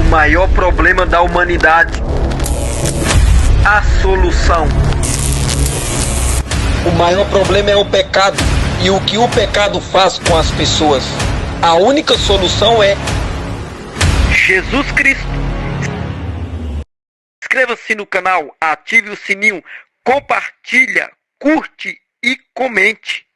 maior problema da humanidade. A solução. O maior problema é o pecado e o que o pecado faz com as pessoas. A única solução é Jesus Cristo. Inscreva-se no canal, ative o sininho, compartilha, curte e comente.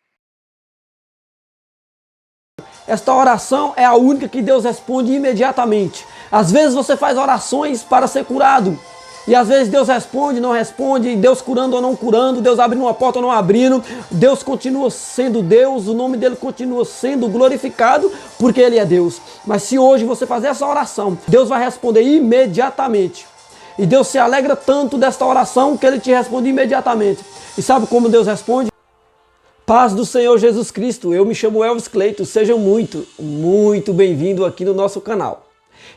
Esta oração é a única que Deus responde imediatamente. Às vezes você faz orações para ser curado. E às vezes Deus responde, não responde, Deus curando ou não curando, Deus abrindo uma porta ou não abrindo. Deus continua sendo Deus, o nome dele continua sendo glorificado, porque ele é Deus. Mas se hoje você fazer essa oração, Deus vai responder imediatamente. E Deus se alegra tanto desta oração que ele te responde imediatamente. E sabe como Deus responde? Paz do Senhor Jesus Cristo, eu me chamo Elvis Cleito, seja muito bem-vindo aqui no nosso canal.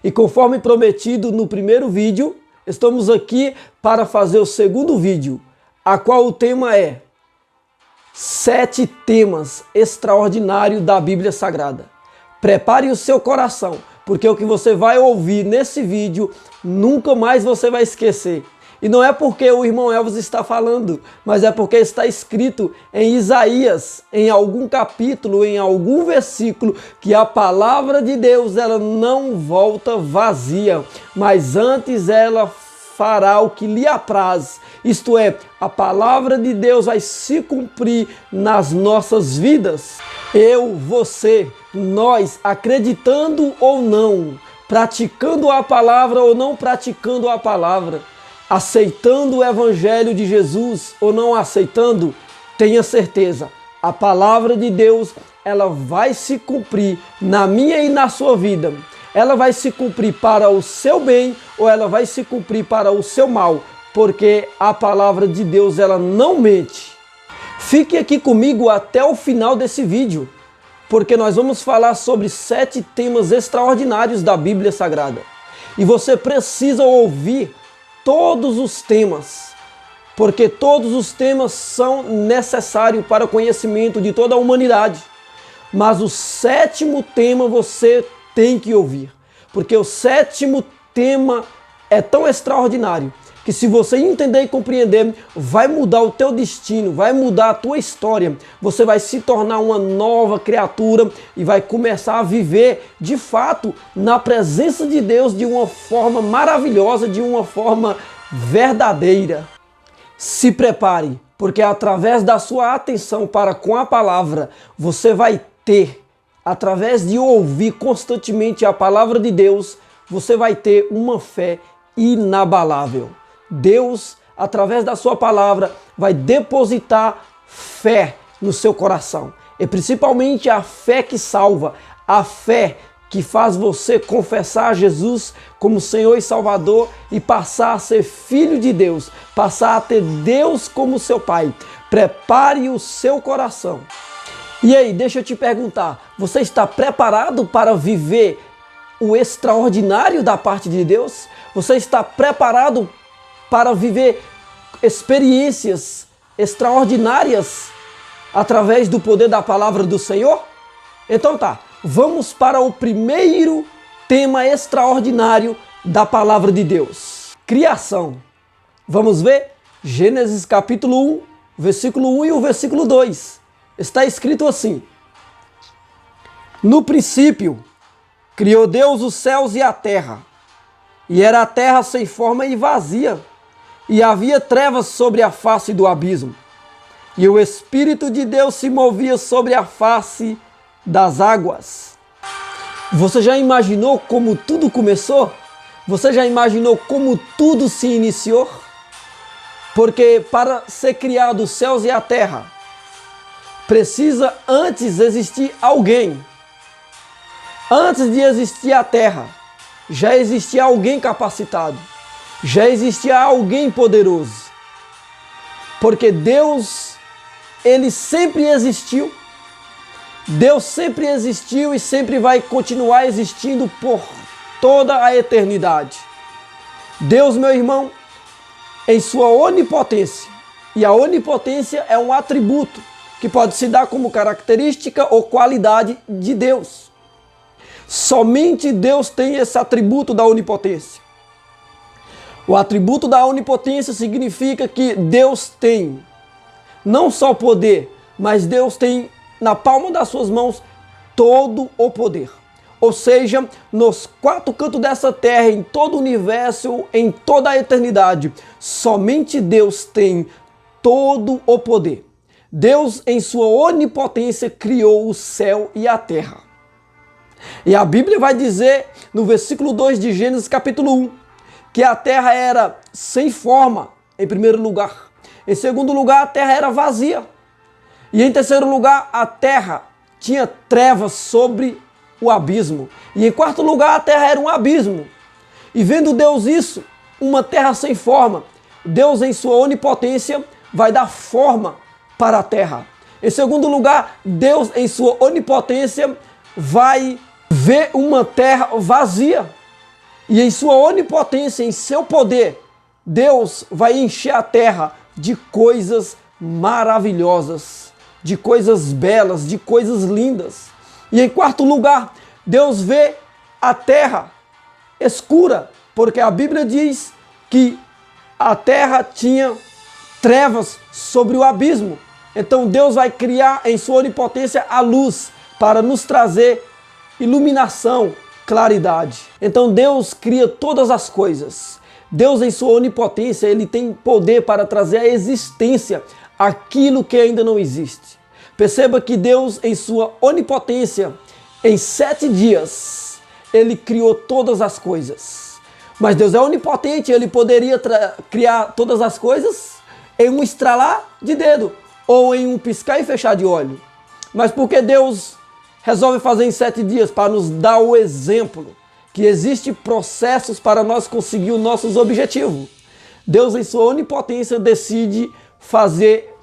E conforme prometido no primeiro vídeo, estamos aqui para fazer o segundo vídeo, a qual o tema é 7 temas extraordinários da Bíblia Sagrada. Prepare o seu coração, porque o que você vai ouvir nesse vídeo, nunca mais você vai esquecer. E não é porque o irmão Elvis está falando, mas é porque está escrito em Isaías, em algum capítulo, em algum versículo, que a palavra de Deus ela não volta vazia, mas antes ela fará o que lhe apraz. Isto é, a palavra de Deus vai se cumprir nas nossas vidas. Eu, você, nós, acreditando ou não, praticando a palavra ou não praticando a palavra, aceitando o evangelho de Jesus ou não aceitando, tenha certeza, a palavra de Deus, ela vai se cumprir na minha e na sua vida. Ela vai se cumprir para o seu bem ou ela vai se cumprir para o seu mal, porque a palavra de Deus, ela não mente. Fique aqui comigo até o final desse vídeo, porque nós vamos falar sobre 7 temas extraordinários da Bíblia Sagrada. E você precisa ouvir todos os temas, porque todos os temas são necessários para o conhecimento de toda a humanidade. Mas o 7º tema você tem que ouvir, porque o 7º tema é tão extraordinário que se você entender e compreender, vai mudar o teu destino, vai mudar a tua história. Você vai se tornar uma nova criatura e vai começar a viver de fato na presença de Deus de uma forma maravilhosa, de uma forma verdadeira. Se prepare, porque através da sua atenção para com a palavra, você vai ter, através de ouvir constantemente a palavra de Deus, você vai ter uma fé inabalável. Deus, através da sua palavra, vai depositar fé no seu coração. E principalmente a fé que salva, a fé que faz você confessar Jesus como Senhor e Salvador e passar a ser filho de Deus, passar a ter Deus como seu Pai. Prepare o seu coração. E aí, deixa eu te perguntar, você está preparado para viver o extraordinário da parte de Deus? Você está preparado para viver experiências extraordinárias através do poder da palavra do Senhor? Então tá, vamos para o primeiro tema extraordinário da palavra de Deus. Criação. Vamos ver? Gênesis capítulo 1, versículo 1 e o versículo 2. Está escrito assim: No princípio, criou Deus os céus e a terra, e era a terra sem forma e vazia, e havia trevas sobre a face do abismo, e o Espírito de Deus se movia sobre a face das águas. Você já imaginou como tudo começou? Você já imaginou como tudo se iniciou? Porque para ser criado os céus e a terra, precisa antes existir alguém. Antes de existir a terra, já existia alguém capacitado, já existia alguém poderoso. Porque Deus, ele sempre existiu. Deus sempre existiu e sempre vai continuar existindo por toda a eternidade. Deus, meu irmão, em sua onipotência, e a onipotência é um atributo que pode se dar como característica ou qualidade de Deus. Somente Deus tem esse atributo da onipotência. O atributo da onipotência significa que Deus tem não só poder, mas Deus tem na palma das suas mãos todo o poder. Ou seja, nos quatro cantos dessa terra, em todo o universo, em toda a eternidade, somente Deus tem todo o poder. Deus, em sua onipotência, criou o céu e a terra. E a Bíblia vai dizer, no versículo 2 de Gênesis capítulo 1, que a terra era sem forma, em primeiro lugar. Em segundo lugar, a terra era vazia. E em terceiro lugar, a terra tinha trevas sobre o abismo. E em quarto lugar, a terra era um abismo. E vendo Deus isso, uma terra sem forma, Deus em sua onipotência vai dar forma para a terra. Em segundo lugar, Deus em sua onipotência vai ver uma terra vazia. E em sua onipotência, em seu poder, Deus vai encher a terra de coisas maravilhosas, de coisas belas, de coisas lindas. E em quarto lugar, Deus vê a terra escura, porque a Bíblia diz que a terra tinha trevas sobre o abismo. Então Deus vai criar em sua onipotência a luz para nos trazer iluminação, claridade. Então Deus cria todas as coisas. Deus em sua onipotência, ele tem poder para trazer à existência aquilo que ainda não existe. Perceba que Deus em sua onipotência, em 7 dias, ele criou todas as coisas. Mas Deus é onipotente, ele poderia criar todas as coisas em um estralar de dedo, ou em um piscar e fechar de olho. Mas porque Deus resolve fazer em 7 dias? Para nos dar o exemplo que existem processos para nós conseguir os nossos objetivos. Deus em sua onipotência decide fazer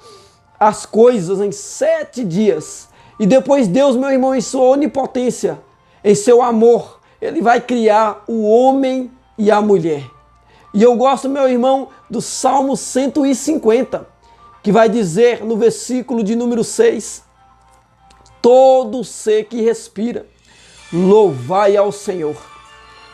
as coisas em 7 dias. E depois Deus, meu irmão, em sua onipotência, em seu amor, ele vai criar o homem e a mulher. E eu gosto, meu irmão, do Salmo 150, que vai dizer no versículo de número 6, todo ser que respira, louvai ao Senhor.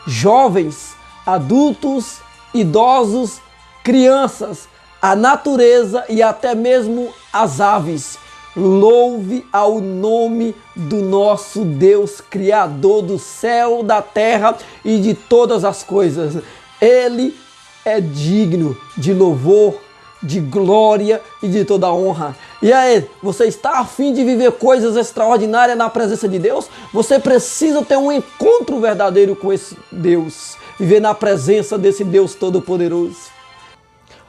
Jovens, adultos, idosos, crianças, a natureza e até mesmo as aves, louve ao nome do nosso Deus, Criador do céu, da terra e de todas as coisas. Ele é digno de louvor, de glória e de toda honra. E aí, você está a fim de viver coisas extraordinárias na presença de Deus? Você precisa ter um encontro verdadeiro com esse Deus, viver na presença desse Deus Todo-Poderoso.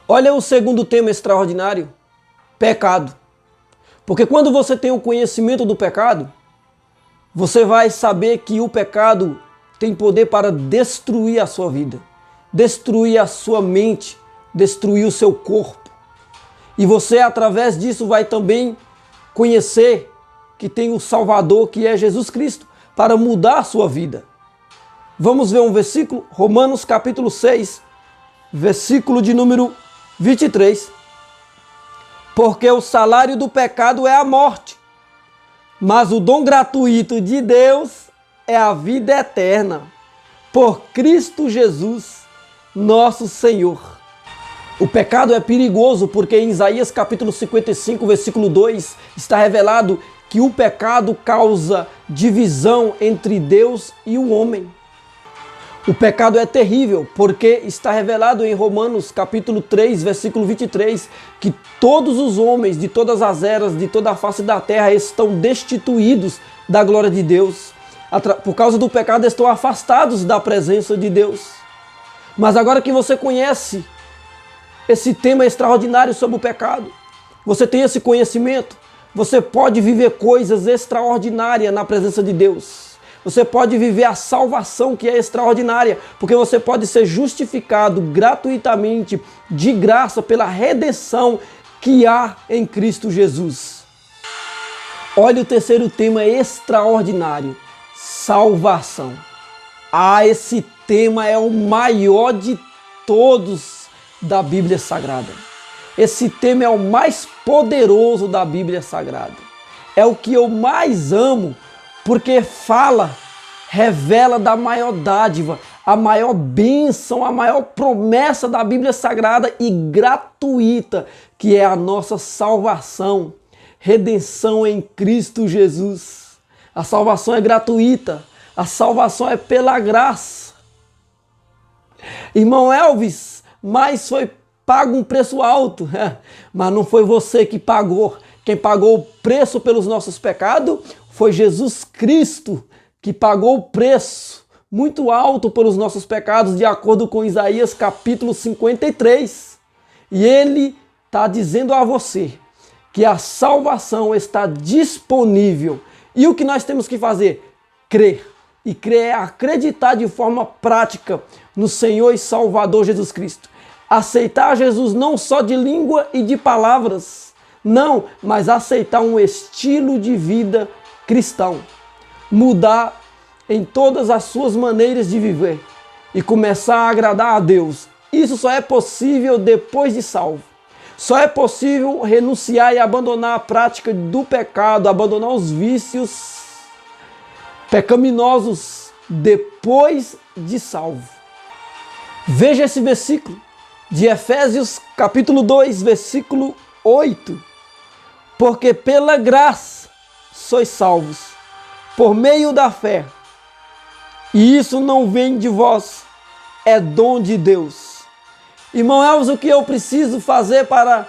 Olha o segundo tema extraordinário, pecado. Porque quando você tem o conhecimento do pecado, você vai saber que o pecado tem poder para destruir a sua vida, destruir a sua mente, destruir o seu corpo. E você, através disso, vai também conhecer que tem o Salvador, que é Jesus Cristo, para mudar a sua vida. Vamos ver um versículo? Romanos capítulo 6, versículo de número 23. Porque o salário do pecado é a morte, mas o dom gratuito de Deus é a vida eterna, por Cristo Jesus, nosso Senhor. O pecado é perigoso porque em Isaías capítulo 55, versículo 2, está revelado que o pecado causa divisão entre Deus e o homem. O pecado é terrível porque está revelado em Romanos capítulo 3, versículo 23, que todos os homens de todas as eras, de toda a face da terra estão destituídos da glória de Deus. Por causa do pecado estão afastados da presença de Deus. Mas agora que você conhece esse tema extraordinário sobre o pecado, você tem esse conhecimento, você pode viver coisas extraordinárias na presença de Deus. Você pode viver a salvação que é extraordinária, porque você pode ser justificado gratuitamente, de graça, pela redenção que há em Cristo Jesus. Olha o terceiro tema extraordinário, salvação. Esse tema é o maior de todos da Bíblia Sagrada. Esse tema é o mais poderoso da Bíblia Sagrada. É o que eu mais amo, porque fala, revela da maior dádiva, a maior bênção, a maior promessa da Bíblia Sagrada e gratuita, que é a nossa salvação, redenção em Cristo Jesus. A salvação é gratuita, a salvação é pela graça. Irmão Elvis, mas foi pago um preço alto, mas não foi você que pagou. Quem pagou o preço pelos nossos pecados foi Jesus Cristo, que pagou o preço muito alto pelos nossos pecados, de acordo com Isaías capítulo 53. E ele está dizendo a você que a salvação está disponível. E o que nós temos que fazer? Crer. E crer é acreditar de forma prática no Senhor e Salvador Jesus Cristo. Aceitar Jesus não só de língua e de palavras, não, mas aceitar um estilo de vida cristão. Mudar em todas as suas maneiras de viver e começar a agradar a Deus. Isso só é possível depois de salvo. Só é possível renunciar e abandonar a prática do pecado, abandonar os vícios pecaminosos depois de salvo. Veja esse versículo de Efésios capítulo 2, versículo 8. Porque pela graça sois salvos, por meio da fé. E isso não vem de vós, é dom de Deus. Irmão Elvis, o que eu preciso fazer para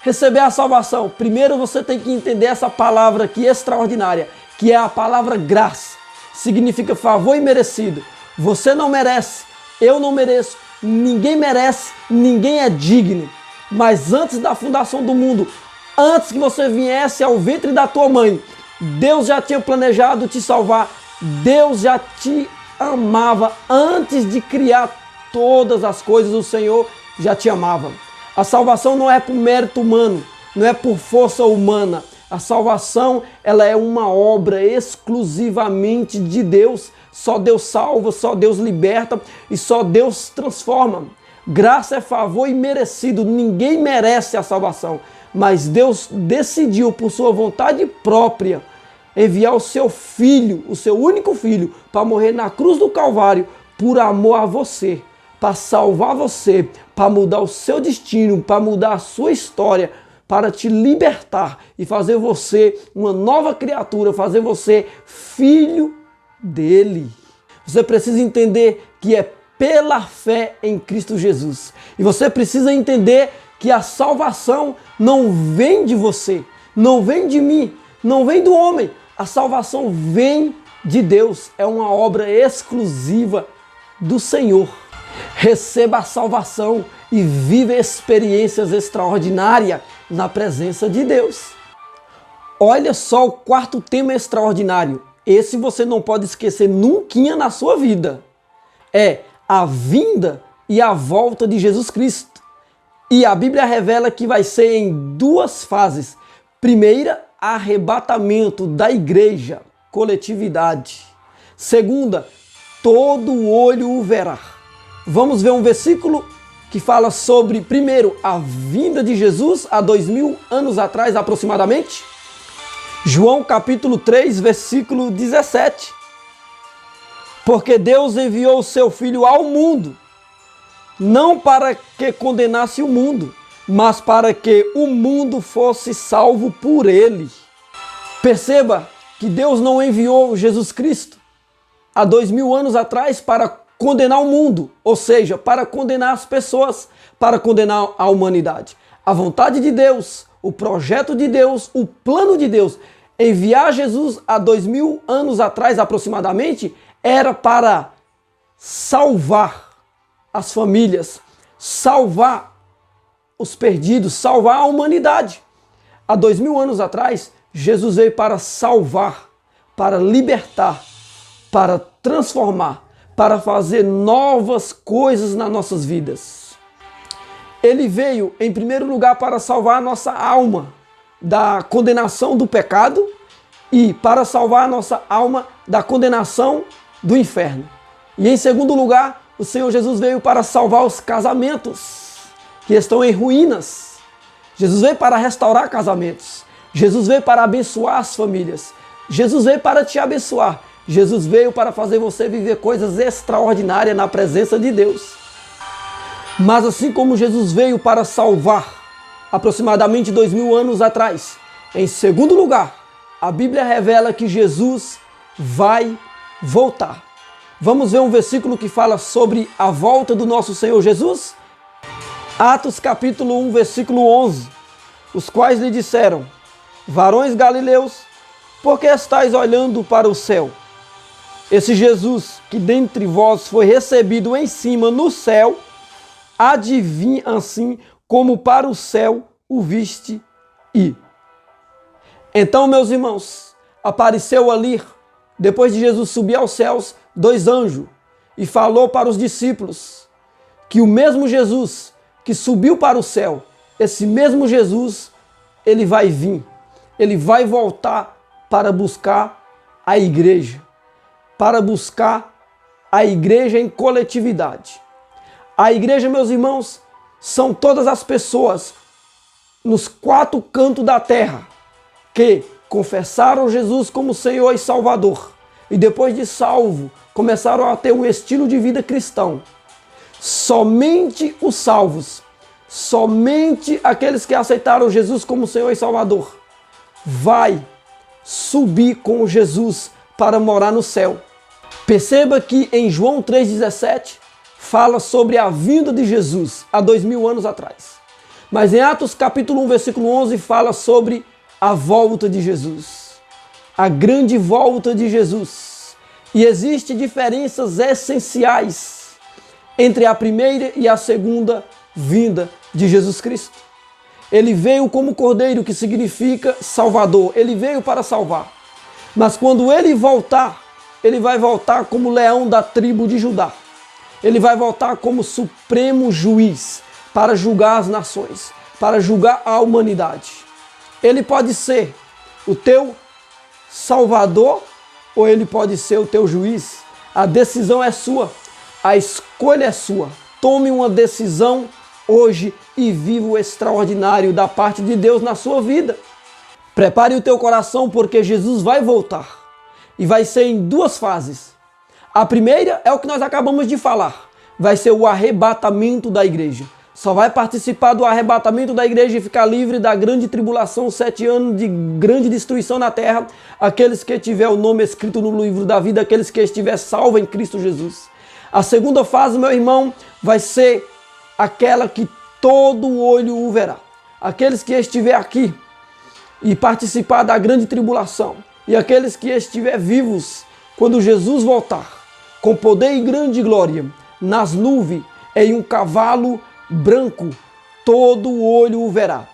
receber a salvação? Primeiro você tem que entender essa palavra aqui extraordinária, que é a palavra graça. Significa favor imerecido. Você não merece, eu não mereço, ninguém merece, ninguém é digno. Mas antes da fundação do mundo, antes que você viesse ao ventre da tua mãe, Deus já tinha planejado te salvar. Deus já te amava. Antes de criar todas as coisas, o Senhor já te amava. A salvação não é por mérito humano, não é por força humana. A salvação, ela é uma obra exclusivamente de Deus. Só Deus salva, só Deus liberta e só Deus transforma. Graça é favor imerecido. Ninguém merece a salvação. Mas Deus decidiu, por sua vontade própria, enviar o seu filho, o seu único filho, para morrer na cruz do Calvário, por amor a você, para salvar você, para mudar o seu destino, para mudar a sua história, para te libertar e fazer você uma nova criatura, fazer você filho dele. Você precisa entender que é pela fé em Cristo Jesus. E você precisa entender que a salvação não vem de você, não vem de mim, não vem do homem. A salvação vem de Deus. É uma obra exclusiva do Senhor. Receba a salvação e viva experiências extraordinárias na presença de Deus. Olha só o quarto tema extraordinário. Esse você não pode esquecer nunca na sua vida. É a vinda e a volta de Jesus Cristo. E a Bíblia revela que vai ser em duas fases. Primeira, arrebatamento da igreja, coletividade. Segunda, todo olho o verá. Vamos ver um versículo que fala sobre, primeiro, a vinda de Jesus há 2000 anos atrás aproximadamente. João capítulo 3, versículo 17. Porque Deus enviou o seu Filho ao mundo, não para que condenasse o mundo, mas para que o mundo fosse salvo por ele. Perceba que Deus não enviou Jesus Cristo há 2000 anos atrás para condenar o mundo, ou seja, para condenar as pessoas, para condenar a humanidade. A vontade de Deus, o projeto de Deus, o plano de Deus, enviar Jesus há 2000 anos atrás aproximadamente, era para salvar as famílias, salvar os perdidos, salvar a humanidade. Há 2000 anos atrás, Jesus veio para salvar, para libertar, para transformar, para fazer novas coisas nas nossas vidas. Ele veio, em primeiro lugar, para salvar a nossa alma da condenação do pecado e para salvar a nossa alma da condenação do inferno. E em segundo lugar, o Senhor Jesus veio para salvar os casamentos que estão em ruínas. Jesus veio para restaurar casamentos. Jesus veio para abençoar as famílias. Jesus veio para te abençoar. Jesus veio para fazer você viver coisas extraordinárias na presença de Deus. Mas assim como Jesus veio para salvar aproximadamente 2000 anos atrás, em segundo lugar, a Bíblia revela que Jesus vai voltar. Vamos ver um versículo que fala sobre a volta do nosso Senhor Jesus? Atos capítulo 1, versículo 11. Os quais lhe disseram: varões galileus, por que estáis olhando para o céu? Esse Jesus que dentre vós foi recebido em cima no céu, há de vir assim como para o céu o viste ir. Então, meus irmãos, apareceu ali, depois de Jesus subir aos céus, 2 anjos e falou para os discípulos que o mesmo Jesus que subiu para o céu, esse mesmo Jesus, ele vai vir, ele vai voltar para buscar a igreja, para buscar a igreja em coletividade. A igreja, meus irmãos, são todas as pessoas nos 4 cantos da terra que confessaram Jesus como Senhor e Salvador e depois de salvo começaram a ter um estilo de vida cristão. Somente os salvos, somente aqueles que aceitaram Jesus como Senhor e Salvador vai subir com Jesus para morar no céu. Perceba que em João 3,17 fala sobre a vinda de Jesus há 2000 anos atrás. Mas em Atos capítulo 1, versículo 11 fala sobre a volta de Jesus, a grande volta de Jesus. E existem diferenças essenciais entre a primeira e a segunda vinda de Jesus Cristo. Ele veio como cordeiro, que significa salvador. Ele veio para salvar. Mas quando ele voltar, ele vai voltar como leão da tribo de Judá. Ele vai voltar como supremo juiz para julgar as nações, para julgar a humanidade. Ele pode ser o teu salvador ou ele pode ser o teu juiz. A decisão é sua, a escolha é sua. Tome uma decisão hoje e viva o extraordinário da parte de Deus na sua vida. Prepare o teu coração porque Jesus vai voltar e vai ser em 2 fases. A primeira é o que nós acabamos de falar, vai ser o arrebatamento da igreja. Só vai participar do arrebatamento da igreja e ficar livre da grande tribulação, 7 anos de grande destruição na terra, aqueles que tiver o nome escrito no livro da vida, aqueles que estiver salvo em Cristo Jesus. A segunda fase, meu irmão, vai ser aquela que todo olho o verá. Aqueles que estiver aqui e participar da grande tribulação, e aqueles que estiver vivos quando Jesus voltar, com poder e grande glória, nas nuvens, em um cavalo branco, todo olho o verá.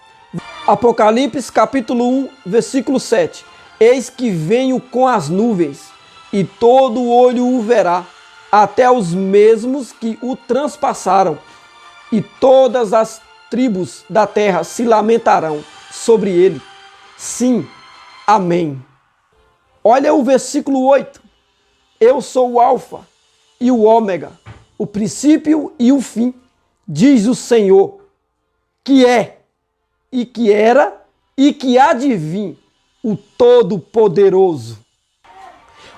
Apocalipse capítulo 1, versículo 7. Eis que venho com as nuvens, e todo olho o verá, até os mesmos que o transpassaram, e todas as tribos da terra se lamentarão sobre ele. Sim, amém. Olha o versículo 8. Eu sou o Alfa e o Ômega, o princípio e o fim, diz o Senhor, que é, e que era, e que há de vir, o Todo-Poderoso.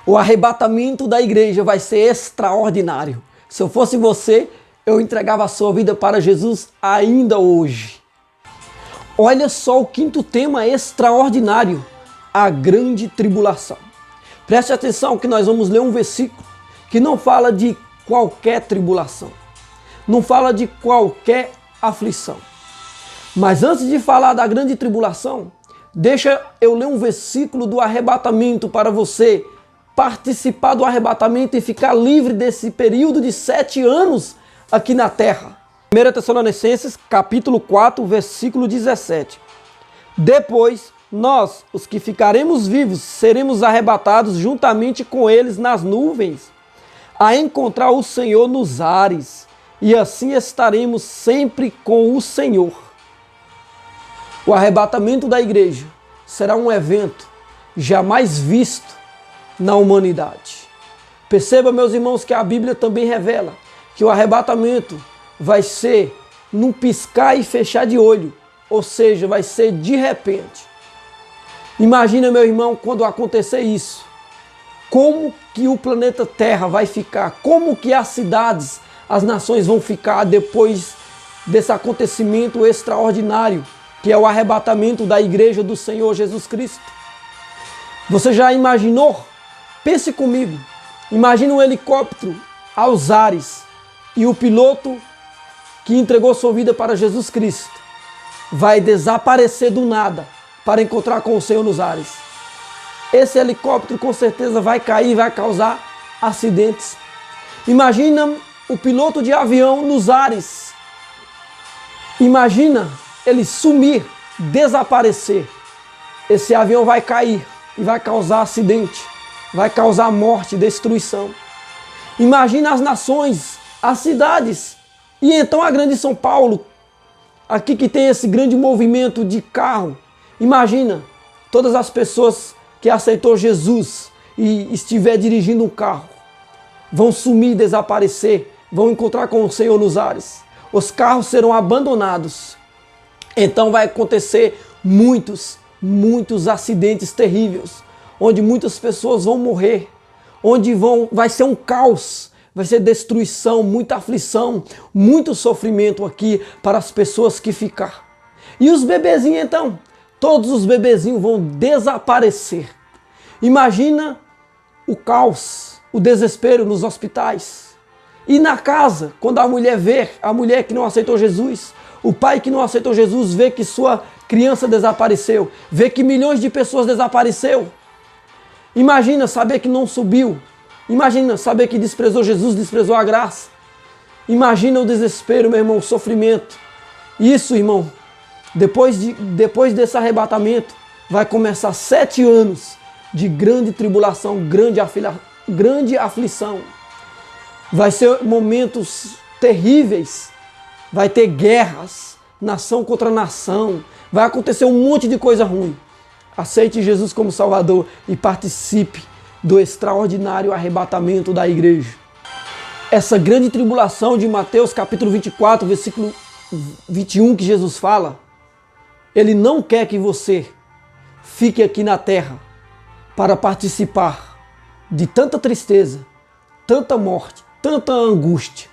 O arrebatamento da igreja vai ser extraordinário. Se eu fosse você, eu entregava a sua vida para Jesus ainda hoje. Olha só o 5º tema extraordinário, a grande tribulação. Preste atenção que nós vamos ler um versículo que não fala de qualquer tribulação, não fala de qualquer aflição. Mas antes de falar da grande tribulação, deixa eu ler um versículo do arrebatamento para você participar do arrebatamento e ficar livre desse período de 7 anos aqui na terra. 1 Tessalonicenses capítulo 4, versículo 17. Depois, nós, os que ficaremos vivos, seremos arrebatados juntamente com eles nas nuvens, a encontrar o Senhor nos ares, e assim estaremos sempre com o Senhor. O arrebatamento da igreja será um evento jamais visto na humanidade. Perceba, meus irmãos, que a Bíblia também revela que o arrebatamento vai ser num piscar e fechar de olho, ou seja, vai ser de repente. Imagina, meu irmão, quando acontecer isso, como que o planeta Terra vai ficar, como que as cidades, as nações vão ficar depois desse acontecimento extraordinário, que é o arrebatamento da igreja do Senhor Jesus Cristo. Você já imaginou? Pense comigo. Imagina um helicóptero aos ares e o piloto que entregou sua vida para Jesus Cristo vai desaparecer do nada para encontrar com o Senhor nos ares. Esse helicóptero com certeza vai cair e vai causar acidentes. Imagina o piloto de avião nos ares. Imagina ele sumir, desaparecer. Esse avião vai cair e vai causar acidente, vai causar morte, destruição. Imagina as nações, as cidades. E então a grande São Paulo, aqui que tem esse grande movimento de carro. Imagina todas as pessoas que aceitou Jesus e estiver dirigindo um carro. Vão sumir, desaparecer, vão encontrar com o Senhor nos ares. Os carros serão abandonados. Então vai acontecer muitos acidentes terríveis, onde muitas pessoas vão morrer, onde vai ser um caos, vai ser destruição, muita aflição, muito sofrimento aqui para as pessoas que ficar. E os bebezinhos então? Todos os bebezinhos vão desaparecer. Imagina o caos, o desespero nos hospitais. E na casa, quando a mulher vê, a mulher que não aceitou Jesus, o pai que não aceitou Jesus vê que sua criança desapareceu, vê que milhões de pessoas desapareceu. Imagina saber que não subiu. Imagina saber que desprezou Jesus, desprezou a graça. Imagina o desespero, meu irmão, o sofrimento. Isso, irmão, depois desse arrebatamento, vai começar 7 anos de grande tribulação, grande aflição. Vai ser momentos terríveis. Vai ter guerras, nação contra nação. Vai acontecer um monte de coisa ruim. Aceite Jesus como Salvador e participe do extraordinário arrebatamento da igreja. Essa grande tribulação de Mateus capítulo 24, versículo 21 que Jesus fala, Ele não quer que você fique aqui na terra para participar de tanta tristeza, tanta morte, tanta angústia.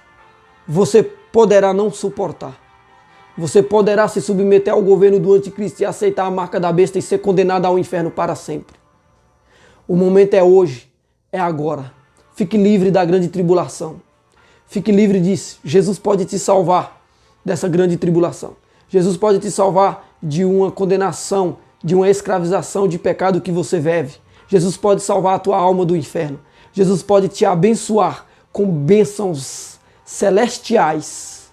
Você poderá não suportar. Você poderá se submeter ao governo do anticristo e aceitar a marca da besta e ser condenado ao inferno para sempre. O momento é hoje, é agora. Fique livre da grande tribulação. Fique livre disso. Jesus pode te salvar dessa grande tribulação. Jesus pode te salvar de uma condenação, de uma escravização de pecado que você vive. Jesus pode salvar a tua alma do inferno. Jesus pode te abençoar com bênçãos celestiais,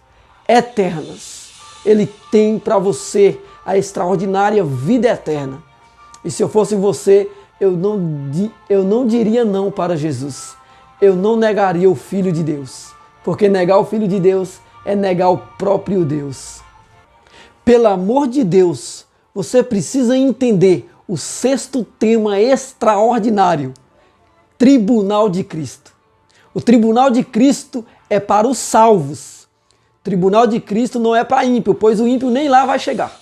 eternas. Ele tem para você a extraordinária vida eterna. E se eu fosse você, eu não diria não para Jesus. Eu não negaria o Filho de Deus. Porque negar o Filho de Deus é negar o próprio Deus. Pelo amor de Deus, você precisa entender o 6º tema extraordinário. Tribunal de Cristo. O tribunal de Cristo é para os salvos. O tribunal de Cristo não é para ímpio, pois o ímpio nem lá vai chegar.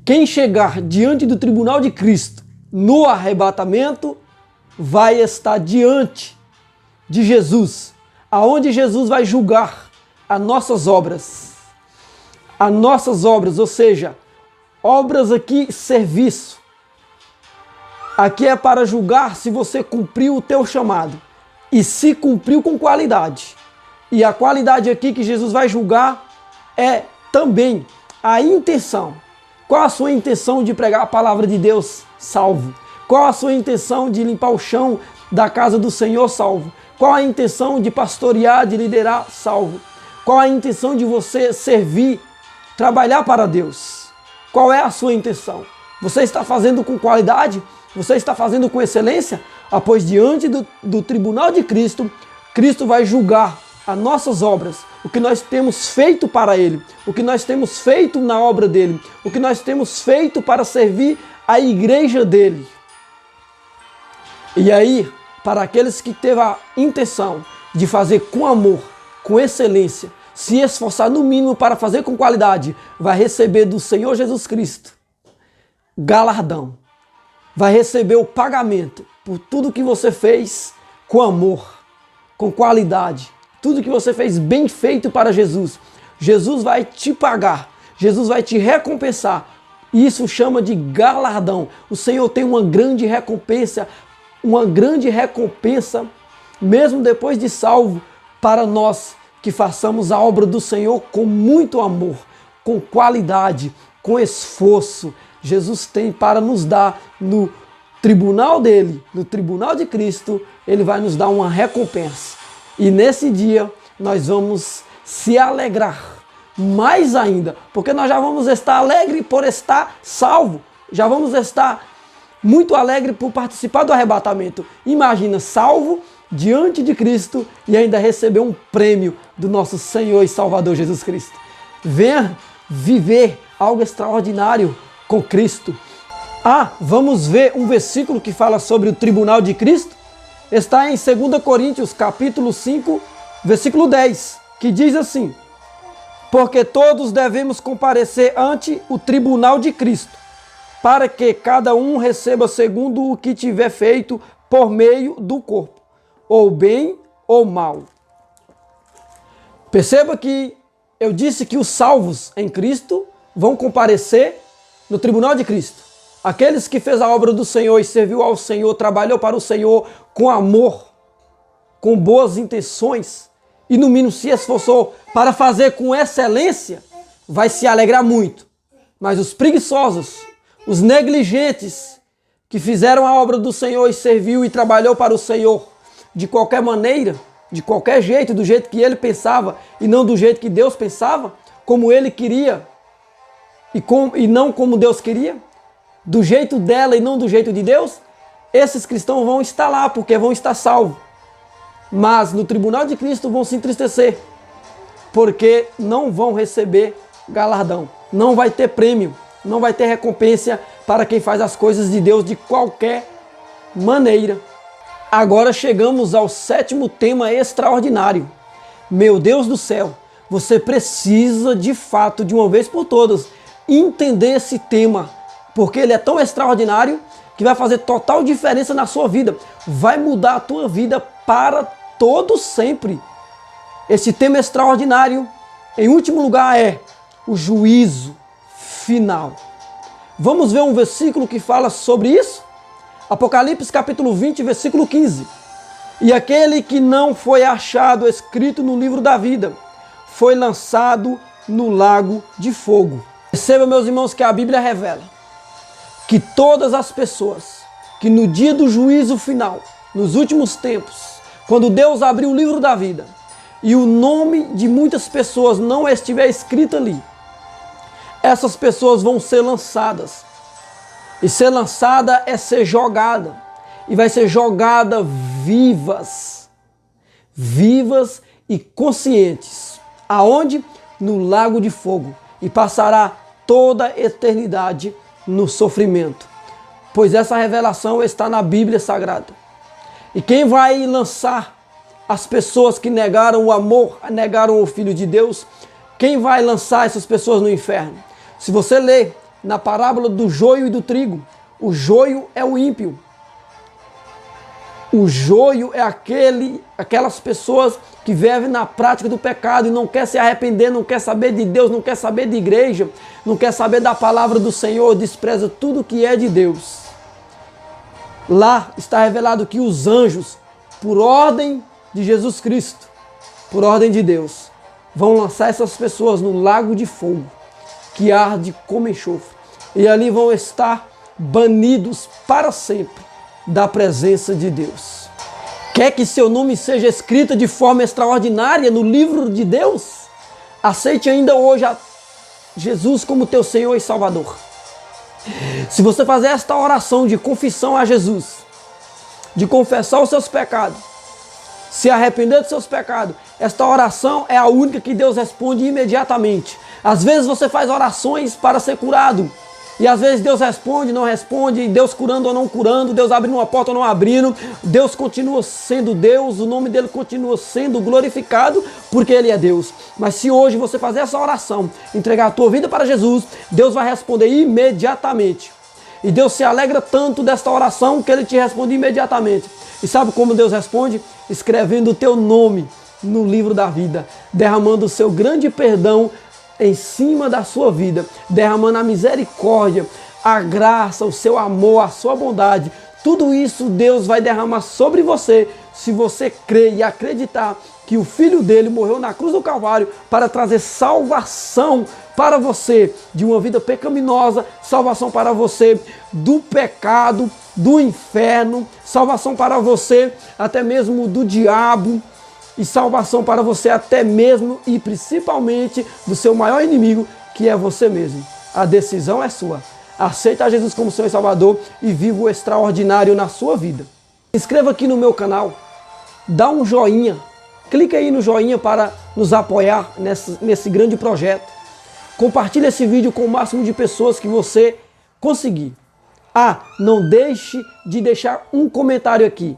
Quem chegar diante do tribunal de Cristo no arrebatamento vai estar diante de Jesus, aonde Jesus vai julgar as nossas obras. As nossas obras, ou seja, obras aqui, serviço. Aqui é para julgar se você cumpriu o teu chamado e se cumpriu com qualidade. E a qualidade aqui que Jesus vai julgar é também a intenção. Qual a sua intenção de pregar a palavra de Deus? Salvo. Qual a sua intenção de limpar o chão da casa do Senhor? Salvo. Qual a intenção de pastorear, de liderar? Salvo. Qual a intenção de você servir, trabalhar para Deus? Qual é a sua intenção? Você está fazendo com qualidade? Você está fazendo com excelência? Pois diante do tribunal de Cristo, Cristo vai julgar as nossas obras, o que nós temos feito para Ele, o que nós temos feito na obra dEle, o que nós temos feito para servir a igreja dEle. E aí, para aqueles que teve a intenção de fazer com amor, com excelência, se esforçar no mínimo para fazer com qualidade, vai receber do Senhor Jesus Cristo galardão, vai receber o pagamento por tudo que você fez com amor, com qualidade. Tudo que você fez bem feito para Jesus. Jesus vai te pagar. Jesus vai te recompensar. Isso chama de galardão. O Senhor tem uma grande recompensa, mesmo depois de salvo, para nós que façamos a obra do Senhor com muito amor, com qualidade, com esforço. Jesus tem para nos dar no tribunal dele, no tribunal de Cristo, ele vai nos dar uma recompensa. E nesse dia nós vamos se alegrar mais ainda, porque nós já vamos estar alegre por estar salvo, já vamos estar muito alegre por participar do arrebatamento. Imagina, salvo diante de Cristo e ainda receber um prêmio do nosso Senhor e Salvador Jesus Cristo. Venha viver algo extraordinário com Cristo. Vamos ver um versículo que fala sobre o tribunal de Cristo. Está em 2 Coríntios, capítulo 5, versículo 10, que diz assim: porque todos devemos comparecer ante o tribunal de Cristo, para que cada um receba segundo o que tiver feito por meio do corpo, ou bem ou mal. Perceba que eu disse que os salvos em Cristo vão comparecer no tribunal de Cristo. Aqueles que fez a obra do Senhor e serviu ao Senhor, trabalhou para o Senhor com amor, com boas intenções, e no mínimo se esforçou para fazer com excelência, vai se alegrar muito. Mas os preguiçosos, os negligentes, que fizeram a obra do Senhor e serviu e trabalhou para o Senhor de qualquer maneira, de qualquer jeito, do jeito que ele pensava e não do jeito que Deus pensava, como ele queria e não como Deus queria, do jeito dela e não do jeito de Deus, esses cristãos vão estar lá porque vão estar salvos. Mas no tribunal de Cristo vão se entristecer, porque não vão receber galardão, não vai ter prêmio, não vai ter recompensa para quem faz as coisas de Deus de qualquer maneira. Agora chegamos ao 7º tema extraordinário. Meu Deus do céu, você precisa de fato, de uma vez por todas, entender esse tema, porque ele é tão extraordinário que vai fazer total diferença na sua vida, vai mudar a tua vida para todo sempre. Esse tema extraordinário, em último lugar, é o juízo final. Vamos ver um versículo que fala sobre isso? Apocalipse capítulo 20, versículo 15. E aquele que não foi achado escrito no livro da vida foi lançado no lago de fogo. Perceba, meus irmãos, que a Bíblia revela que todas as pessoas que no dia do juízo final, nos últimos tempos, quando Deus abriu o livro da vida e o nome de muitas pessoas não estiver escrito ali, essas pessoas vão ser lançadas. E ser lançada é ser jogada. E vai ser jogada vivas e conscientes. Aonde? No lago de fogo. E passará toda a eternidade no sofrimento. Pois essa revelação está na Bíblia Sagrada. E quem vai lançar as pessoas que negaram o amor, negaram o Filho de Deus, quem vai lançar essas pessoas no inferno? Se você ler na parábola do joio e do trigo, o joio é o ímpio. O joio é aquelas pessoas que vivem na prática do pecado e não quer se arrepender, não quer saber de Deus, não quer saber de igreja, não quer saber da palavra do Senhor, despreza tudo que é de Deus. Lá está revelado que os anjos, por ordem de Jesus Cristo, por ordem de Deus, vão lançar essas pessoas no lago de fogo, que arde como enxofre. E ali vão estar banidos para sempre da presença de Deus. Quer que seu nome seja escrito de forma extraordinária no livro de Deus? Aceite ainda hoje a Jesus como teu Senhor e Salvador. Se você fazer esta oração de confissão a Jesus, de confessar os seus pecados, se arrepender dos seus pecados, esta oração é a única que Deus responde imediatamente. Às vezes você faz orações para ser curado, e às vezes Deus responde, não responde, Deus curando ou não curando, Deus abrindo uma porta ou não abrindo, Deus continua sendo Deus, o nome dele continua sendo glorificado, porque ele é Deus. Mas se hoje você fazer essa oração, entregar a tua vida para Jesus, Deus vai responder imediatamente. E Deus se alegra tanto desta oração que Ele te responde imediatamente. E sabe como Deus responde? Escrevendo o teu nome no livro da vida, derramando o seu grande perdão em cima da sua vida, derramando a misericórdia, a graça, o seu amor, a sua bondade. Tudo isso Deus vai derramar sobre você, se você crer e acreditar que o Filho dele morreu na cruz do Calvário para trazer salvação para você de uma vida pecaminosa, salvação para você do pecado, do inferno, salvação para você até mesmo do diabo e salvação para você até mesmo e principalmente do seu maior inimigo, que é você mesmo. A decisão é sua. Aceita Jesus como Senhor e Salvador e viva o extraordinário na sua vida. Se inscreva aqui no meu canal, dá um joinha, clica aí no joinha para nos apoiar nesse grande projeto. Compartilhe esse vídeo com o máximo de pessoas que você conseguir. Não deixe de deixar um comentário aqui.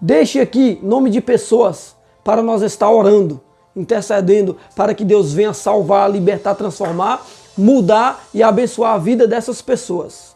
Deixe aqui nome de pessoas para nós estar orando, intercedendo para que Deus venha salvar, libertar, transformar, mudar e abençoar a vida dessas pessoas.